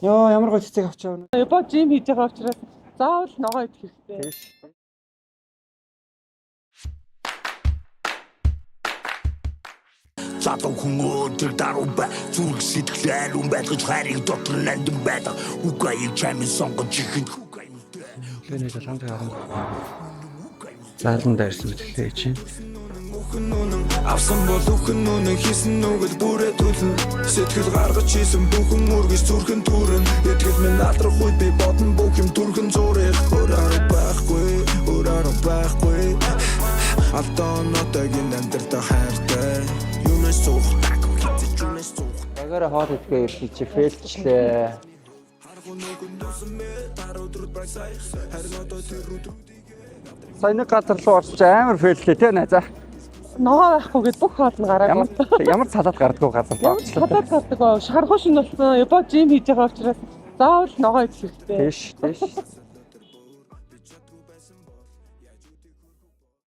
Йоо, ямар гоё цэцэг авч явна. Япон жим хийж байгаа учраас заавал ногоо идэх хэрэгтэй. Тийш. Задуу хүн өдөр даруй бай зүрх сэтгэлээр байлгаж хайрыг дотор нандин байдаг үгүй чамин сонгож ихэд үгүй Лэний залхамд харна. Заалан дээрсэн мэтэлтэй чинь. Авсан бол үхэн нүнэн хийсэн нүгэл бүрээ түлэн сэтгэл гаргаж хийсэн бүхэн үргэж зүрхэн түрэн итгэл минь надрах үед би бодно бүх юм түрхэн зурэх өрөөр байхгүй Алтан нотагийн амьдрал хайртай юунаас цухтаг хизэж юунаас цух Багаараа хоол идэгээ ирсэн чи фейлчлээ. Сайн нэг газар руу орчих амар фейллээ те найзаа. Ногоо байхгүйгээд бүх хоол нь гараагүй. Ямар цалаад гардггүй газар Ямар ч хадаад гардаг. Шархуу шин болсон. Япон жим хийж байгаа учраас заавал ногоо идэх хэрэгтэй. Тийш.